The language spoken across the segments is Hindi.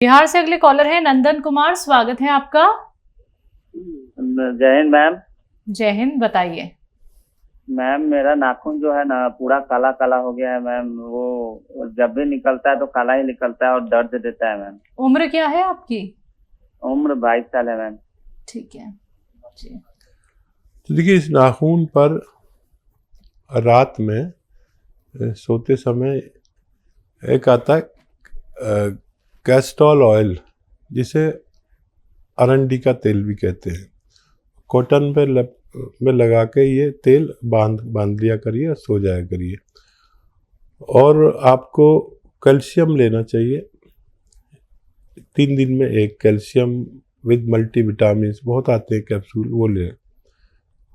बिहार से अगले कॉलर है नंदन कुमार, स्वागत है आपका। जय हिंद मैम। जय हिंद, बताइए। मैम मेरा नाखून जो है ना पूरा काला काला हो गया है मैम। वो जब भी निकलता है तो काला ही निकलता है और दर्द देता है मैम। उम्र क्या है आपकी? उम्र 22 साल है मैम। ठीक है जी। तो देखिए, इस नाखून पर रात में सोते समय एक आता है कैस्टोल ऑयल, जिसे अरंडी का तेल भी कहते हैं। कॉटन पे में लगा के ये तेल बांध लिया करिए और सो जाया करिए। और आपको कैल्शियम लेना चाहिए, 3 दिन में एक कैल्शियम विद मल्टीविटामिन बहुत आते हैं कैप्सूल, वो लें।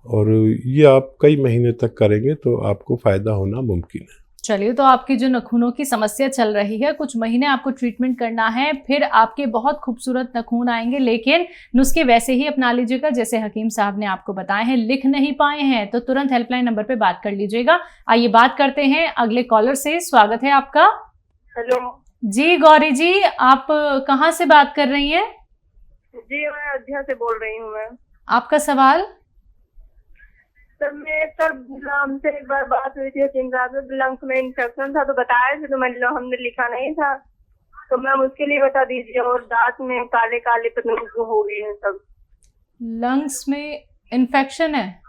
और ये आप कई महीने तक करेंगे तो आपको फ़ायदा होना मुमकिन है। चलिए, तो आपकी जो नखूनों की समस्या चल रही है, कुछ महीने आपको ट्रीटमेंट करना है, फिर आपके बहुत खूबसूरत नखून आएंगे। लेकिन नुस्खे वैसे ही अपना लीजिएगा जैसे हकीम साहब ने आपको बताए हैं। लिख नहीं पाए हैं तो तुरंत हेल्पलाइन नंबर पे बात कर लीजिएगा। आइए बात करते हैं अगले कॉलर से। स्वागत है आपका। हेलो जी गौरी जी, आप कहाँ से बात कर रही हैं? जी, मैं अयोध्या से बोल रही हूँ। मैं आपका सवाल? सर हमसे एक बार बात हुई थी, 3 रात में लंग्स में इंफेक्शन था तो बताया थे, तो हमने लिखा नहीं था, तो मैम उसके लिए बता दीजिए। और दांत में काले काले पतंग हो गए हैं सब। लंग्स में इन्फेक्शन है?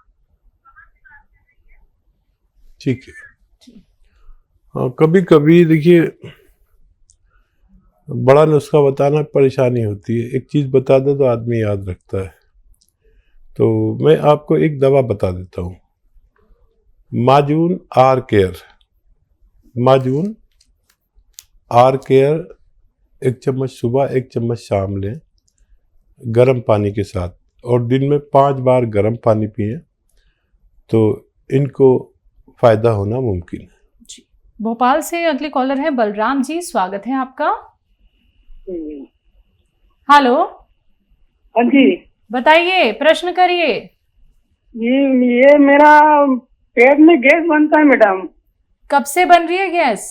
ठीक है। हाँ, कभी कभी देखिए बड़ा नुस्खा बताना परेशानी होती है। एक चीज़ बता दो तो आदमी याद रखता है। तो मैं आपको एक दवा बता देता हूँ, माजून आर केयर। माजून आर केयर 1 चम्मच सुबह 1 चम्मच शाम लें गर्म पानी के साथ, और दिन में 5 बार गर्म पानी पिएं तो इनको फ़ायदा होना मुमकिन है। जी। भोपाल से अगले कॉलर है बलराम जी, स्वागत है आपका। हेलो। हाँ जी, बताइए, प्रश्न करिए। ये मेरा पेट में गैस बनता है मैडम। कब से बन रही है गैस?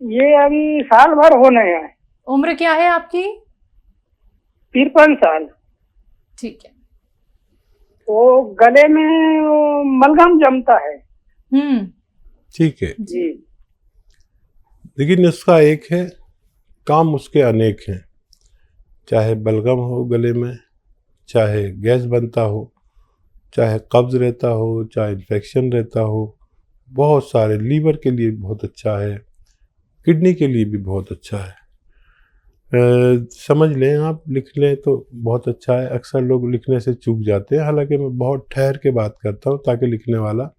ये अभी साल भर होने है। उम्र क्या है आपकी? 53 साल। ठीक है। वो गले में वो मलगम जमता है। ठीक है जी। देखिए, नुस्खा एक है, काम उसके अनेक हैं। चाहे बलगम हो गले में, चाहे गैस बनता हो, चाहे कब्ज रहता हो, चाहे इन्फेक्शन रहता हो, बहुत सारे, लीवर के लिए बहुत अच्छा है, किडनी के लिए भी बहुत अच्छा है। समझ लें आप, लिख लें तो बहुत अच्छा है। अक्सर लोग लिखने से चूक जाते हैं, हालांकि मैं बहुत ठहर के बात करता हूँ ताकि लिखने वाला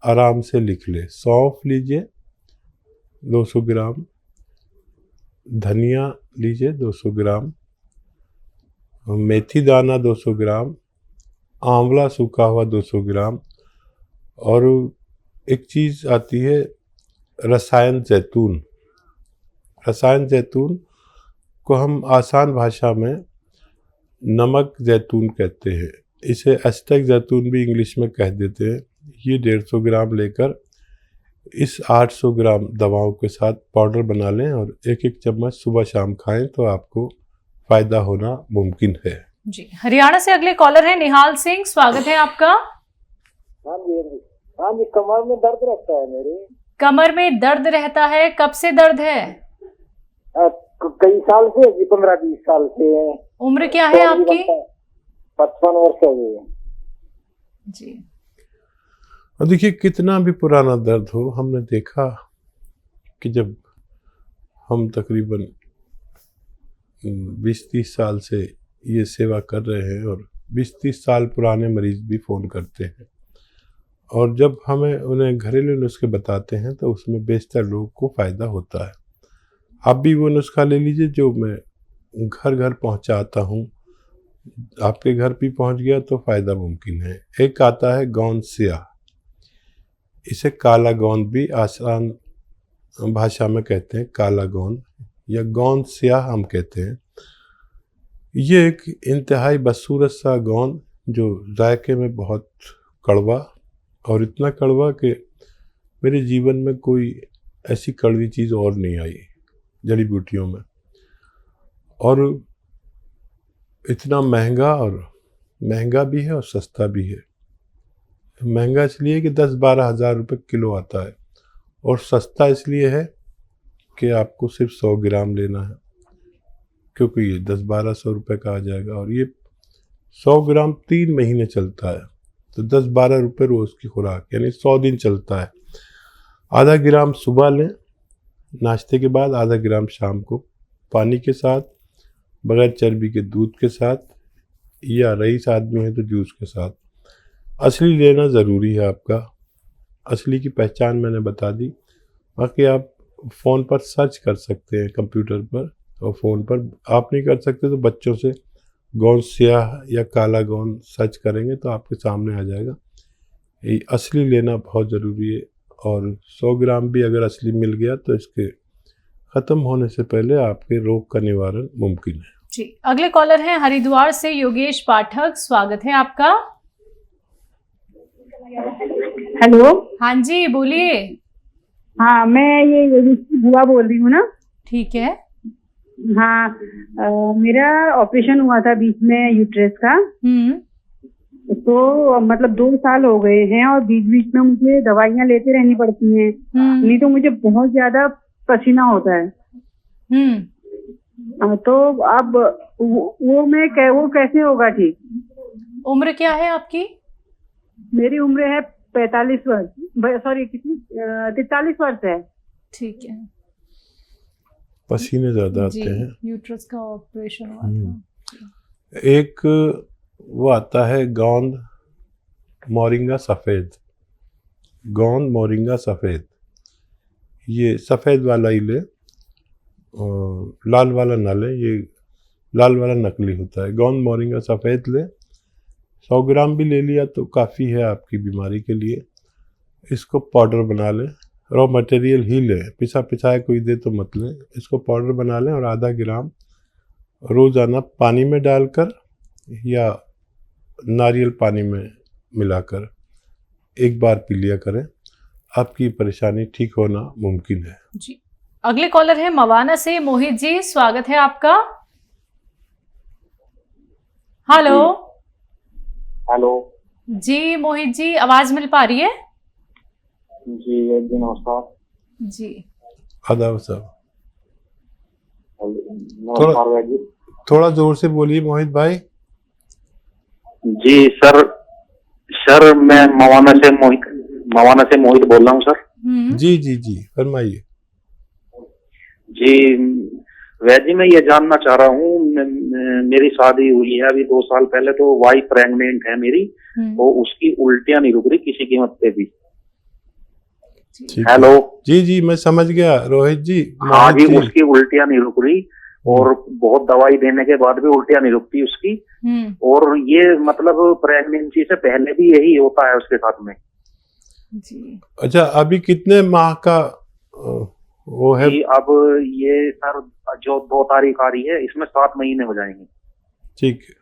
आराम से लिख ले। सौंफ लीजिए 200 ग्राम, धनिया लीजिए 200 ग्राम, मेथी दाना 200 ग्राम, आंवला सूखा हुआ 200 ग्राम, और एक चीज़ आती है रसायन जैतून। रसायन जैतून को हम आसान भाषा में नमक जैतून कहते हैं। इसे एस्टेक जैतून भी इंग्लिश में कह देते हैं। ये 150 ग्राम लेकर इस 800 ग्राम दवाओं के साथ पाउडर बना लें और 1-1 चम्मच सुबह शाम खाएं तो आपको फ़ायदा होना मुमकिन है। जी। हरियाणा से अगले कॉलर है निहाल सिंह, स्वागत है आपका। हाँ जी, कमर में दर्द रहता है मेरे। कमर में दर्द रहता है, कब से दर्द है? कई साल से, 15-20 साल से है। उम्र क्या है आपकी? 55 वर्ष हो गए जी। और देखिए, कितना भी पुराना दर्द हो, हमने देखा कि जब हम तकरीबन 20-30 साल से ये सेवा कर रहे हैं और 20-30 साल पुराने मरीज भी फ़ोन करते हैं, और जब हमें उन्हें घरेलू नुस्खे बताते हैं तो उसमें बेशतर लोगों को फ़ायदा होता है। आप भी वो नुस्खा ले लीजिए जो मैं घर घर पहुंचाता हूं। आपके घर भी पहुंच गया तो फ़ायदा मुमकिन है। एक आता है गोंद स्याह, इसे काला गोंद भी आसान भाषा में कहते हैं, काला गोंद या गोंद स्याह हम कहते हैं। ये एक इंतहाई बदसूरत सा गोंद जो जायके में बहुत कड़वा, और इतना कड़वा कि मेरे जीवन में कोई ऐसी कड़वी चीज़ और नहीं आई जड़ी बूटियों में। और इतना महंगा भी है और सस्ता भी है। महंगा इसलिए कि 10-12 हज़ार रुपये किलो आता है, और सस्ता इसलिए है कि आपको सिर्फ 100 ग्राम लेना है, क्योंकि ये 10-1200 रुपये का आ जाएगा, और ये 100 ग्राम 3 महीने चलता है, तो 10-12 रुपये रोज़ की खुराक, यानी 100 दिन चलता है। आधा ग्राम सुबह लें नाश्ते के बाद, आधा ग्राम शाम को पानी के साथ, बगैर चर्बी के दूध के साथ, या रईस आदमी है तो जूस के साथ। असली लेना ज़रूरी है आपका। असली की पहचान मैंने बता दी, बाकी आप फ़ोन पर सर्च कर सकते हैं, कंप्यूटर पर, और फ़ोन पर आप नहीं कर सकते तो बच्चों से गोंद स्याह या काला गोंद सर्च करेंगे तो आपके सामने आ जाएगा। ये असली लेना बहुत ज़रूरी है, और 100 ग्राम भी अगर असली मिल गया तो इसके ख़त्म होने से पहले आपके रोग का निवारण मुमकिन है। जी, अगले कॉलर हैं हरिद्वार से योगेश पाठक, स्वागत है आपका। हेलो। हाँ जी, बोलिए। हाँ, मैं ये बुआ बोल रही हूँ ना। ठीक है। हाँ, मेरा ऑपरेशन हुआ था बीच में यूट्रस का। तो मतलब 2 साल हो गए हैं, और बीच बीच में मुझे दवाइयाँ लेते रहनी पड़ती हैं, नहीं तो मुझे बहुत ज्यादा पसीना होता है। तो अब वो कैसे होगा ठीक? उम्र क्या है आपकी? मेरी उम्र है 45 वर्ष, सॉरी कितनी, 43 वर्ष है। ठीक है। पसीने ज़्यादा आते हैं, यूट्रस का ऑपरेशन हुआ था। एक वो आता है गोंद मोरिंगा सफ़ेद, गोंद मोरिंगा सफ़ेद, ये सफ़ेद वाला ही ले, लाल वाला ना ले, ये लाल वाला नकली होता है। गोंद मोरिंगा सफ़ेद ले, 100 ग्राम भी ले लिया तो काफ़ी है आपकी बीमारी के लिए। इसको पाउडर बना लें, रॉ मटेरियल ही लें, पिसाया कोई दे तो मत लें। इसको पाउडर बना लें और आधा ग्राम रोज़ाना पानी में डालकर या नारियल पानी में मिलाकर एक बार पी लिया करें, आपकी परेशानी ठीक होना मुमकिन है। जी, अगले कॉलर है मवाना से मोहित जी, स्वागत है आपका। हेलो। हेलो जी मोहित जी, आवाज मिल पा रही है? जी, नमस्कार जी। आदाब साहब, नमस्कार भाई जी। थोड़ा जोर से बोलिए मोहित भाई। जी सर मैं मवाना से मोहित बोल रहा हूँ सर। जी फरमाइए। जी वैद जी, मैं ये जानना चाह रहा हूँ, मेरी शादी हुई है अभी 2 साल पहले, तो वाइफ प्रेग्नेंट है मेरी, तो उसकी उल्टियां नहीं रुक रही किसी कीमत पे भी। हेलो। जी मैं समझ गया रोहित जी। हाँ जी, उसकी उल्टियां नहीं रुक रही, और बहुत दवाई देने के बाद भी उल्टियां नहीं रुकती उसकी, और ये मतलब प्रेगनेंसी से पहले भी यही होता है उसके साथ में। जी। अच्छा, अभी कितने माह का वो है? जी, अब ये सर जो 2 तारीख आ रही है, इसमें 7 महीने हो जाएंगे। ठीक है,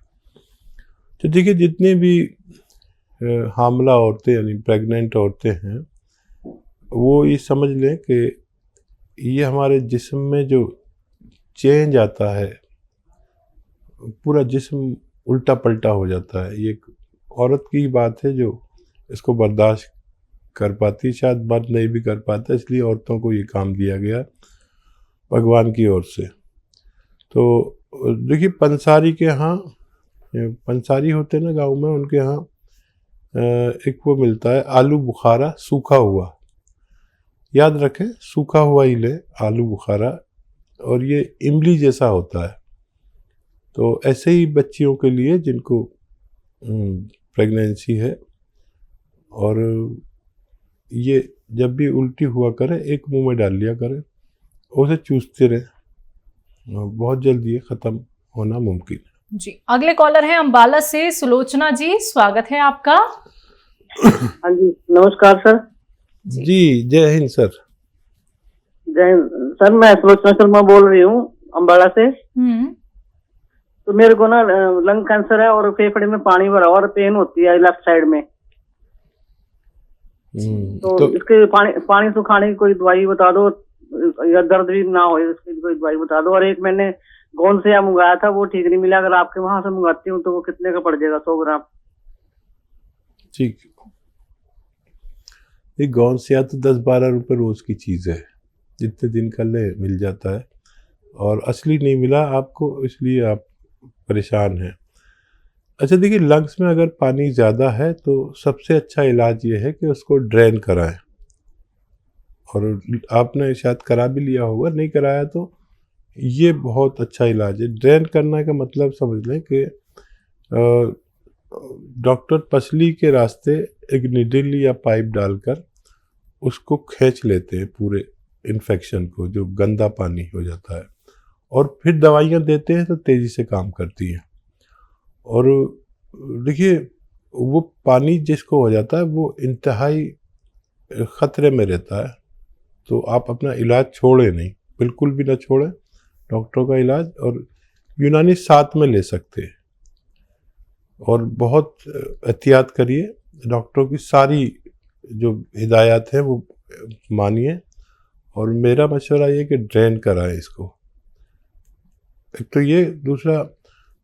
तो देखिए जितनी भी हामला औरतें यानी प्रेग्नेंट औरतें हैं, वो ये समझ लें कि ये हमारे जिस्म में जो चेंज आता है, पूरा जिस्म उल्टा पलटा हो जाता है। ये एक औरत की बात है जो इसको बर्दाश्त कर पाती, शायद मर्द नहीं भी कर पाता, इसलिए औरतों को ये काम दिया गया भगवान की ओर से। तो देखिए पंसारी के यहाँ, पंसारी होते ना गांव में, उनके यहाँ एक वो मिलता है आलू बुखारा सूखा हुआ, याद रखें सूखा हुआ ही ले आलू बुखारा, और ये इमली जैसा होता है। तो ऐसे ही बच्चियों के लिए जिनको प्रेगनेंसी है, और ये जब भी उल्टी हुआ करे एक मुंह में डाल लिया करें, उसे चूसते रहे, बहुत जल्दी ये ख़त्म होना मुमकिन है। जी, अगले कॉलर हैं अंबाला से सुलोचना जी, स्वागत है आपका। हाँ जी, नमस्कार सर। जी जय हिंद सर। जय हिंद सर, मैं सुलोचना शर्मा बोल रही हूँ अंबाला से। तो मेरे को ना लंग कैंसर है, और फेफड़े में पानी भरा और पेन होती है लेफ्ट साइड में। तो इसके पानी सुखाने की कोई दवाई बता दो, या दर्द भी ना हो इसकी कोई दवाई बता दो। और एक मैंने गोंद से मंगाया था, वो ठीक नहीं मिला। अगर आपके वहां से मंगाती हूँ तो वो कितने का पड़ जाएगा 100 ग्राम? ठीक, ये गोंद से तो 10-12 रुपए रोज की चीज़ है, जितने दिन का ले मिल जाता है, और असली नहीं मिला आपको इसलिए आप परेशान हैं। अच्छा देखिए, लंग्स में अगर पानी ज़्यादा है तो सबसे अच्छा इलाज ये है कि उसको ड्रेन कराएं, और आपने शायद करा भी लिया होगा, नहीं कराया तो ये बहुत अच्छा इलाज है। ड्रेन करने का मतलब समझ लें कि डॉक्टर पसली के रास्ते एक निडल या पाइप डालकर उसको खींच लेते हैं पूरे इन्फेक्शन को, जो गंदा पानी हो जाता है, और फिर दवाइयाँ देते हैं तो तेज़ी से काम करती हैं। और देखिए, वो पानी जिसको हो जाता है वो इंतहाई ख़तरे में रहता है, तो आप अपना इलाज छोड़ें नहीं, बिल्कुल भी ना छोड़ें डॉक्टरों का इलाज, और यूनानी साथ में ले सकते हैं, और बहुत एहतियात करिए, डॉक्टरों की सारी जो हिदायत है वो मानिए, और मेरा मशवरा ये कि ड्रेन कराएं इसको। एक तो ये, दूसरा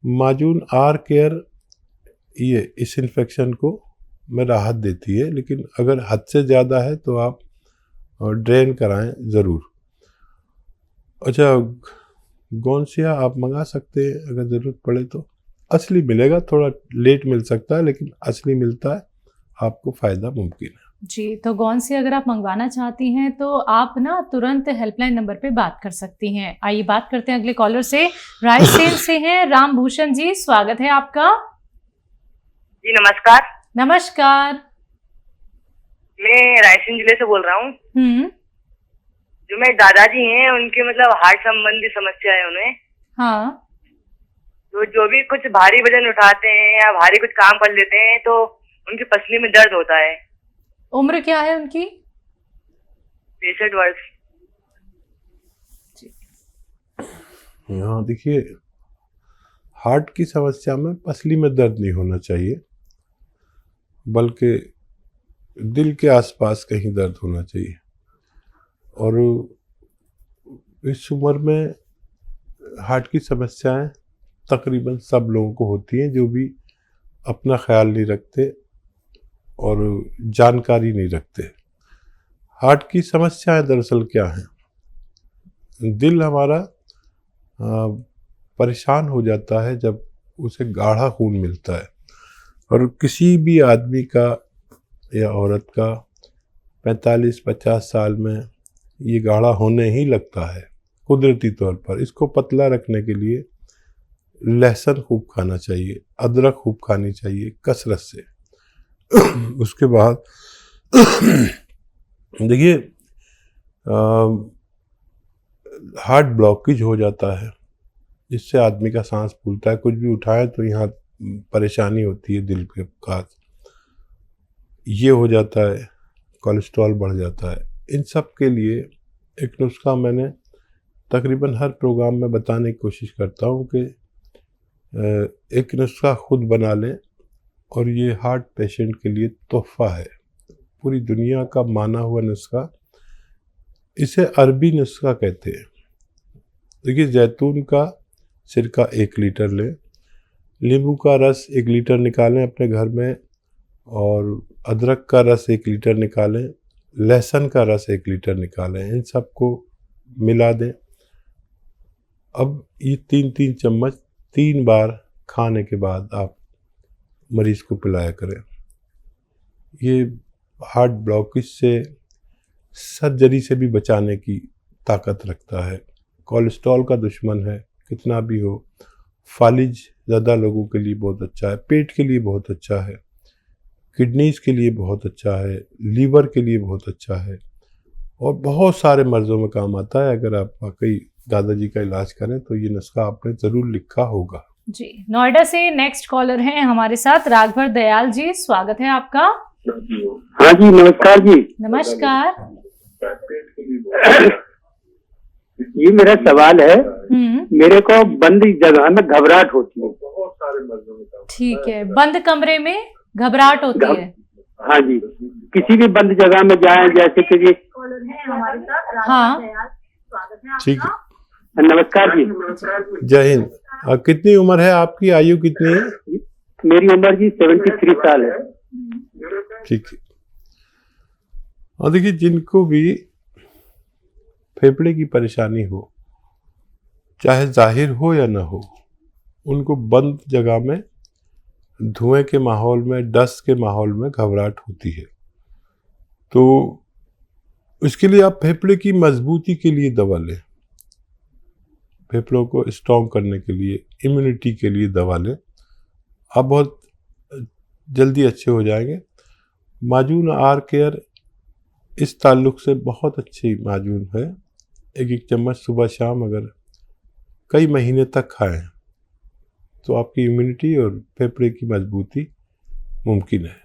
माजून आर केयर, ये इस इन्फेक्शन को में राहत देती है, लेकिन अगर हद से ज़्यादा है तो आप ड्रेन कराएं ज़रूर। अच्छा, गोंसिया आप मंगा सकते हैं अगर ज़रूरत पड़े तो, असली मिलेगा, थोड़ा लेट मिल सकता है लेकिन असली मिलता है, आपको फ़ायदा मुमकिन है जी। तो गोंसिया अगर आप मंगवाना चाहती हैं तो आप ना तुरंत हेल्पलाइन नंबर पे बात कर सकती हैं। आइए बात करते हैं अगले कॉलर से, रायसेन से हैं राम भूषण जी, स्वागत है आपका। जी नमस्कार। नमस्कार। मैं रायसेन जिले से बोल रहा हूँ। जो मेरे दादाजी हैं उनके मतलब हार्ट संबंधी समस्या है उन्हें। हाँ। तो जो भी कुछ भारी वजन उठाते हैं या भारी कुछ काम कर लेते हैं तो उनकी पसली में दर्द होता है। उम्र क्या है उनकी? 63 वर्ष। यहाँ देखिए, हार्ट की समस्या में पसली में दर्द नहीं होना चाहिए, बल्कि दिल के आसपास कहीं दर्द होना चाहिए। और इस उम्र में हार्ट की समस्याएं तकरीबन सब लोगों को होती हैं, जो भी अपना ख्याल नहीं रखते और जानकारी नहीं रखते। हार्ट की समस्याएं दरअसल क्या हैं? दिल हमारा परेशान हो जाता है जब उसे गाढ़ा खून मिलता है, और किसी भी आदमी का या औरत का 45-50 साल में ये गाढ़ा होने ही लगता है कुदरती तौर पर। इसको पतला रखने के लिए लहसुन खूब खाना चाहिए, अदरक खूब खानी चाहिए कसरत से। उसके बाद देखिए, हार्ट ब्लॉकेज हो जाता है, जिससे आदमी का सांस फूलता है, कुछ भी उठाए तो यहाँ परेशानी होती है दिल के पास, ये हो जाता है, कोलेस्ट्रॉल बढ़ जाता है। इन सब के लिए एक नुस्खा मैंने तकरीबन हर प्रोग्राम में बताने की कोशिश करता हूँ कि एक नुस्खा खुद बना लें, और ये हार्ट पेशेंट के लिए तोहफा है, पूरी दुनिया का माना हुआ नुस्खा। इसे अरबी नुस्खा कहते हैं। देखिए, जैतून का सिरका 1 लीटर लें, नींबू का रस 1 लीटर निकालें अपने घर में, और अदरक का रस 1 लीटर निकालें, लहसुन का रस 1 लीटर निकालें, इन सबको मिला दें। अब ये 3-3 चम्मच 3 बार खाने के बाद आप मरीज को पिलाया करें। ये हार्ट ब्लॉकेज से, सर्जरी से भी बचाने की ताकत रखता है। कोलेस्ट्रॉल का दुश्मन है, कितना भी हो। फालिज ज़्यादा लोगों के लिए बहुत अच्छा है, पेट के लिए बहुत अच्छा है, किडनीज के लिए बहुत अच्छा है, लीवर के लिए बहुत अच्छा है, और बहुत सारे मर्ज़ों में काम आता है। अगर आप वाकई दादाजी का इलाज करें तो ये नुस्खा आपने ज़रूर लिखा होगा। जी। नोएडा से नेक्स्ट कॉलर हैं हमारे साथ राघवर दयाल जी, स्वागत है आपका। हाँ जी नमस्कार जी। नमस्कार। ये मेरा सवाल है, मेरे को बंद जगह में घबराहट होती है। ठीक है, बंद कमरे में घबराहट होती है? हाँ जी, किसी भी बंद जगह में जाएं, जैसे कि जी। हाँ ठीक है, नमस्कार जी। जय हिंद। कितनी उम्र है आपकी, आयु कितनी है? मेरी उम्र जी 73 साल है। ठीक है। और देखिए, जिनको भी फेफड़े की परेशानी हो, चाहे जाहिर हो या ना हो, उनको बंद जगह में, धुएं के माहौल में, डस्ट के माहौल में घबराहट होती है। तो इसके लिए आप फेफड़े की मजबूती के लिए दवा लें, फेफड़ों को स्ट्रॉन्ग करने के लिए, इम्यूनिटी के लिए दवा लें। आप बहुत जल्दी अच्छे हो जाएंगे। माजून आर केयर इस ताल्लुक से बहुत अच्छी माजून है। एक चम्मच सुबह शाम अगर कई महीने तक खाएं तो आपकी इम्यूनिटी और फेफड़े की मजबूती मुमकिन है।